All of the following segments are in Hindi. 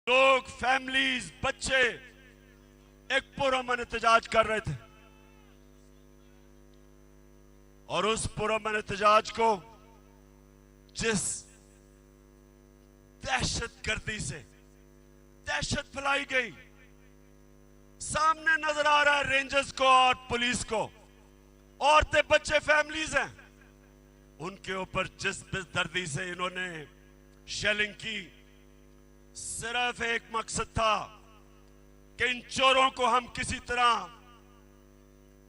लोग, फैमिलीज, बच्चे एक पुरअमन एहतजाज कर रहे थे और उस पुरअमन एहतजाज को जिस दहशतगर्दी से दहशत फैलाई गई, सामने नजर आ रहा है रेंजर्स को और पुलिस को। औरतें, बच्चे, फैमिलीज हैं, उनके ऊपर जिस बेदर्दी से इन्होंने शेलिंग की, सिर्फ एक मकसद था कि इन चोरों को हम किसी तरह,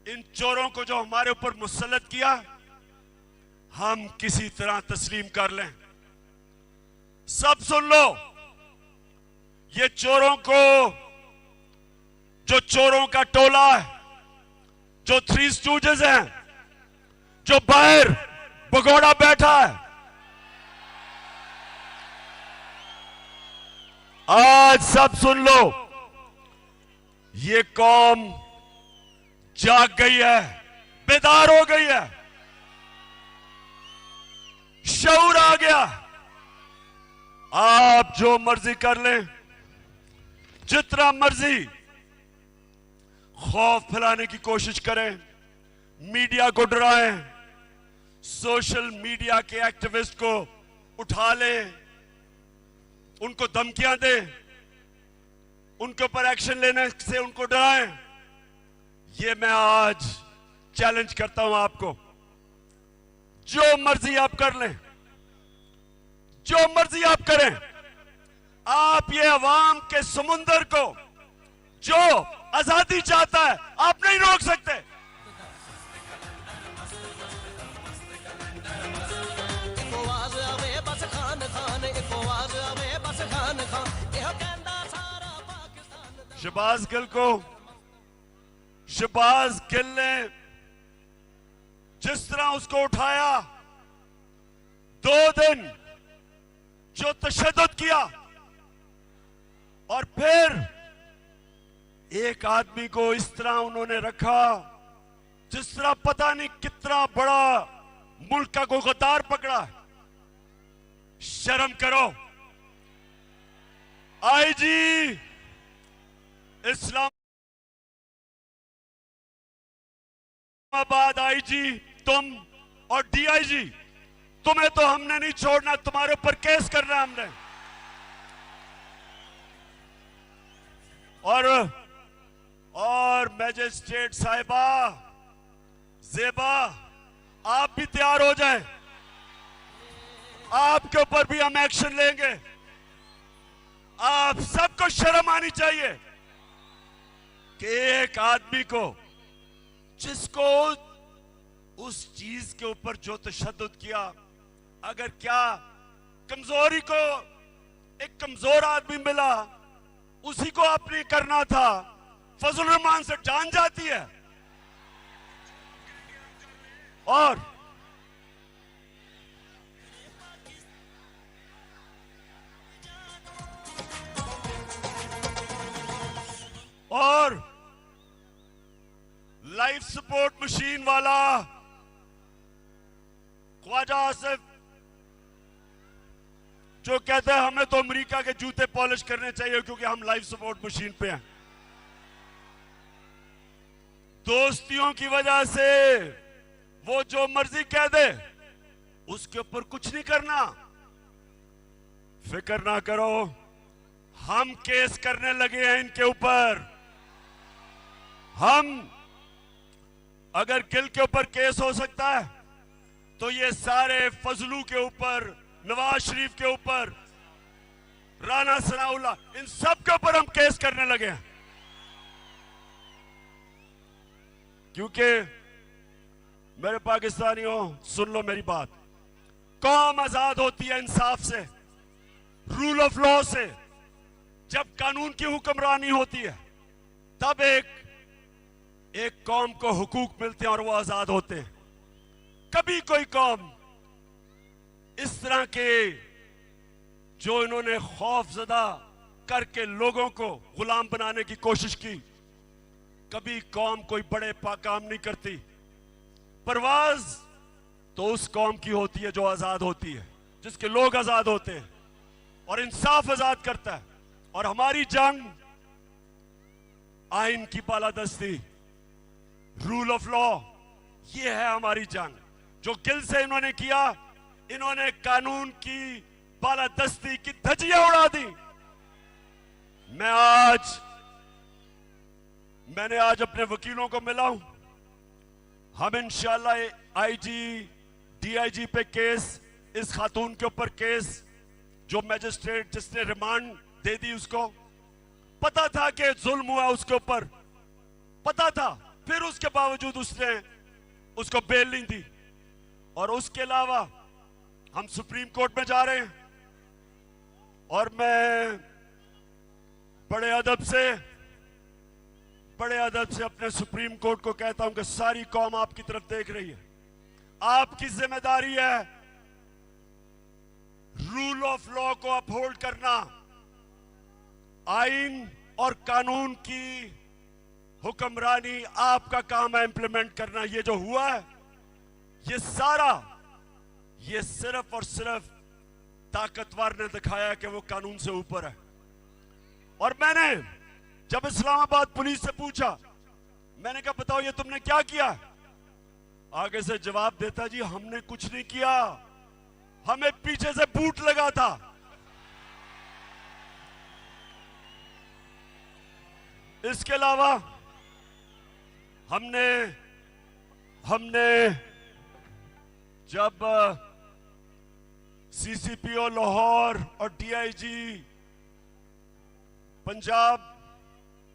इन चोरों को जो हमारे ऊपर मुसल्लत किया, हम किसी तरह तस्लीम कर लें। सब सुन लो, ये चोरों को, जो चोरों का टोला है, जो थ्री स्टूजेस हैं, जो बाहर भगोड़ा बैठा है, आज सब सुन लो, ये कौम जाग गई है, बेदार हो गई है, शऊर आ गया। आप जो मर्जी कर लें, जितना मर्जी खौफ फैलाने की कोशिश करें, मीडिया को डराएं, सोशल मीडिया के एक्टिविस्ट को उठा लें, उनको धमकियां दें, उनके ऊपर एक्शन लेने से उनको डराएं। ये मैं आज चैलेंज करता हूं आपको। जो मर्जी आप कर लें, जो मर्जी आप करें, आप ये अवाम के समुंदर को जो आजादी चाहता है, आप नहीं रोक सकते। शहबाज गिल को, शहबाज गिल ने जिस तरह उसको उठाया, 2 दिन जो तशद्दुद किया, और फिर एक आदमी को इस तरह उन्होंने रखा जिस तरह पता नहीं कितना बड़ा मुल्क का कोई गद्दार पकड़ा है। शर्म करो। आईजी इस्लामाबाद आईजी, तुम और डीआईजी, तुम्हें तो हमने नहीं छोड़ना, तुम्हारे ऊपर केस करना हमने। और मैजिस्ट्रेट साहिबा ज़ेबा, आप भी तैयार हो जाएं, आपके ऊपर भी हम एक्शन लेंगे। आप सबको शर्म आनी चाहिए कि एक आदमी को, जिसको उस चीज के ऊपर जो तशद्दुद किया, अगर क्या कमजोरी को एक कमजोर आदमी मिला, उसी को आपने करना था। फजल रहमान से जान जाती है। और लाइफ सपोर्ट मशीन वाला ख्वाजा आसिफ, जो कहते हैं हमें तो अमेरिका के जूते पॉलिश करने चाहिए क्योंकि हम लाइफ सपोर्ट मशीन पे हैं। दोस्तियों की वजह से वो जो मर्जी कह दे, उसके ऊपर कुछ नहीं करना। फिक्र ना करो, हम केस करने लगे हैं इनके ऊपर। हम, अगर गिल के ऊपर केस हो सकता है तो ये सारे फजलू के ऊपर, नवाज शरीफ के ऊपर, राना सनाउल्लाह, इन सब के ऊपर हम केस करने लगे हैं। क्योंकि मेरे पाकिस्तानियों, सुन लो मेरी बात, कौम आजाद होती है इंसाफ से, रूल ऑफ लॉ से। जब कानून की हुक्मरानी होती है, तब एक कौम को हुकूक मिलते हैं और वो आजाद होते हैं। कभी कोई कौम इस तरह के, जो इन्होंने खौफजदा करके लोगों को गुलाम बनाने की कोशिश की, कभी कौम कोई बड़े काम नहीं करती। परवाज तो उस कौम की होती है जो आजाद होती है, जिसके लोग आजाद होते हैं और इंसाफ आजाद करता है। और हमारी जंग आइन की बालादस्ती, रूल ऑफ लॉ, ये है हमारी जंग। जो गिल से इन्होंने किया, इन्होंने कानून की बालादस्ती की धज्जियां उड़ा दी। मैंने आज अपने वकीलों को मिला हूं। हम इंशाल्लाह आईजी डीआईजी पे केस, इस खातून के ऊपर केस, जो मैजिस्ट्रेट जिसने रिमांड दे दी, उसको पता था कि जुल्म हुआ उसके ऊपर, पता था, फिर उसके बावजूद उसने उसको बेल नहीं दी। और उसके अलावा हम सुप्रीम कोर्ट में जा रहे हैं और मैं बड़े अदब से अपने सुप्रीम कोर्ट को कहता हूं कि सारी कौम आपकी तरफ देख रही है। आपकी जिम्मेदारी है रूल ऑफ लॉ को अपहोल्ड करना, आइन और कानून की हुक्मरानी आपका काम है इंप्लीमेंट करना। ये जो हुआ है, ये सारा, ये सिर्फ और सिर्फ ताकतवर ने दिखाया कि वो कानून से ऊपर है। और मैंने जब इस्लामाबाद पुलिस से पूछा, मैंने कहा बताओ ये तुमने क्या किया, आगे से जवाब देता, जी हमने कुछ नहीं किया, हमें पीछे से बूट लगा था। इसके अलावा हमने जब सीसीपीओ लाहौर और डीआईजी पंजाब,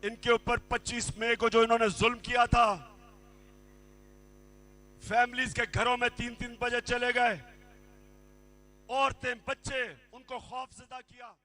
इनके ऊपर 25 मई को जो इन्होंने जुल्म किया था, फैमिलीज के घरों में 3-3 बजे चले गए, औरतें बच्चे, उनको खौफजदा किया।